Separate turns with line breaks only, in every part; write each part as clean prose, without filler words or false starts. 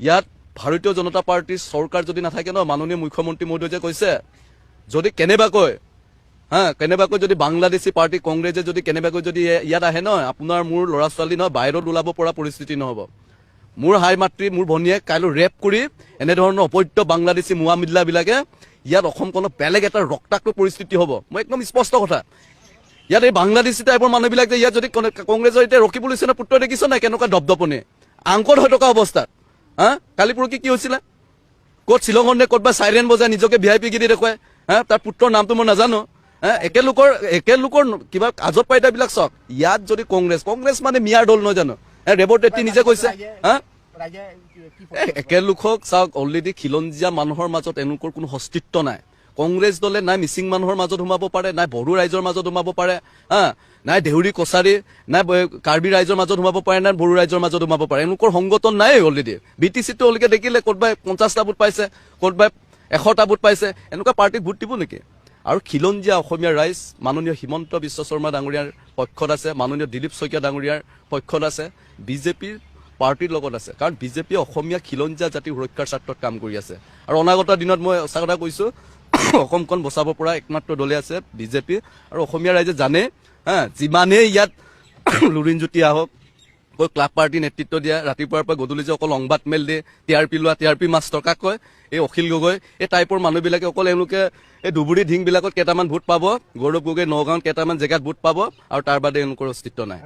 ইয়াত ভাৰতীয় জনতা পাৰ্টিৰ চৰকাৰ যদি নাথাকে ন মাননীয় মুখ্যমন্ত্ৰী মহোদয়ে যে কৈছে যদি কেনেবাকৈ যদি বাংলাদেশী পাৰ্টি কংগ্ৰেছে যদি কেনেবাকৈ যদি ইয়াত আহে নহয় আপোনাৰ মোৰ ল'ৰা ছোৱালী নহয় বাহিৰত ওলাব পৰা পৰিস্থিতি নহ'ব মোৰ হাই মাতৃ মোৰ ভনীয়ে কাইলৈ ৰেপ কৰি এনেধৰণৰ অপত্য বাংলাদেশী মুৱামিল্লাবিলাকে ইয়াত অসমখনত বেলেগ এটা ৰক্তাক্ত পৰিস্থিতি হ'ব মই একদম স্পষ্ট কথা ইয়াত এই বাংলাদেশী টাইপৰ মানুহবিলাক যে ইয়াত যদি কংগ্ৰেছৰ এতিয়া ৰকিবুল হুছেইনৰ পুত্ৰ দেখিছ নাই কেনেকুৱা দপদপনি আংকত হৈ থকা অৱস্থাত কালি পৰহি কি হৈছিলে ক'ত শ্বিলঙত নে ক'ত বা চাইৰেন বজাই নিজকে VIP গিৰি দেখুৱাই তাৰ পুত্ৰৰ নামটো মই নাজানো একেলোকৰ কিবা আজব পাইতাবিলাক চাওক ইয়াত যদি কংগ্ৰেছ মানে মিয়াৰ দল নহয় জানো ৰেবৰ্টেটি নিজে কৈছে একেলোকক চাওক অলৰেডি খিলঞ্জীয়া মানুহৰ মাজত এনেকুৱা কোনো অস্তিত্ব নাই কংগ্ৰেছ দলে নাই মিচিং মানুহৰ মাজত সোমাব পাৰে নাই বড়ো ৰাইজৰ মাজত সোমাব পাৰে নাই দেউৰী কছাৰী নাই কাৰ্বি ৰাইজৰ মাজত সোমাব পাৰে নাই বড়ো ৰাইজৰ মাজত সোমাব পাৰে এনেকুৱা সংগঠন নাই অলৰেডি BTCটো অলকে দেখিলে ক'তবাই 50টা ভোট পাইছে ক'তবাই 100টা ভোট পাইছে এনেকুৱা পাৰ্টিক ভোট দিব নেকি আৰু খিলঞ্জীয়া অসমীয়া ৰাইজ মাননীয় হিমন্ত বিশ্ব শৰ্মা ডাঙৰীয়াৰ পক্ষত আছে মাননীয় দিলীপ শইকীয়া ডাঙৰীয়াৰ পক্ষত আছে বিজেপিৰ পাৰ্টিৰ লগত আছে কাৰণ বিজেপিয়ে অসমীয়া খিলঞ্জীয়া জাতিৰ সুৰক্ষাৰ স্বাৰ্থত কাম কৰি আছে আৰু অনাগত দিনত মই সঁচা কথা কৈছো অসমখন বচাব পৰা একমাত্ৰ দলে আছে বিজেপি আৰু অসমীয়া ৰাইজে জানে যিমানেই ইয়াত লুৰিণজ্যোতি আহক কৈ ক্লাব পাৰ্টি নেতৃত্ব দিয়া ৰাতিপুৱাৰ পৰা গধূলি যে অকল সংবাদ মেল দিয়ে TRP লোৱা TRP মাষ্টৰ কাক কয় এই অখিল গগৈ এই টাইপৰ মানুহবিলাকে অকল এওঁলোকে এই ধুবুৰী ঢিংবিলাকত কেইটামান ভোট পাব গৌৰৱ গগৈ নগাঁৱত কেইটামান জেগাত ভোট পাব আৰু তাৰ বাদে এওঁলোকৰ অস্তিত্ব নাই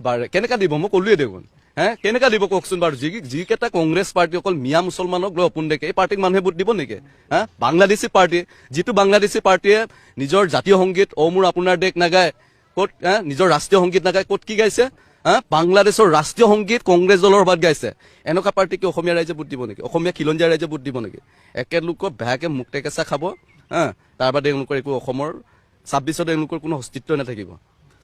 বাৰে কেনেকা দিব মই ক'লোৱে দেখোন কেনেকা দিব কওকচোন বাৰু যিকেইটা কংগ্ৰেছ পাৰ্টি অকল মিয়া মুছলমানক লৈ অপোন দেখে এই পাৰ্টিক মানুহে ভোট দিব নেকি বাংলাদেশী পাৰ্টি যিটো বাংলাদেশী পাৰ্টিয়ে নিজৰ জাতীয় সংগীত অ মোৰ আপোনাৰ দেশ নাগায় ক'ত নিজৰ ৰাষ্ট্ৰীয় সংগীত নাগায় ক'ত কি গাইছে বাংলাদেশৰ ৰাষ্ট্ৰীয় সংগীত কংগ্ৰেছ দলৰ সভাত গাইছে এনেকুৱা পাৰ্টিক অসমীয়া ৰাইজে ভোট দিব নেকি অসমীয়া খিলঞ্জীয়া ৰাইজে ভোট দিব নেকি একেলোকক বেয়াকে মুক্তেকেঁচা খাব তাৰ বাদে এওঁলোকৰ একো অসমৰ 26ত এওঁলোকৰ কোনো অস্তিত্ব নাথাকিব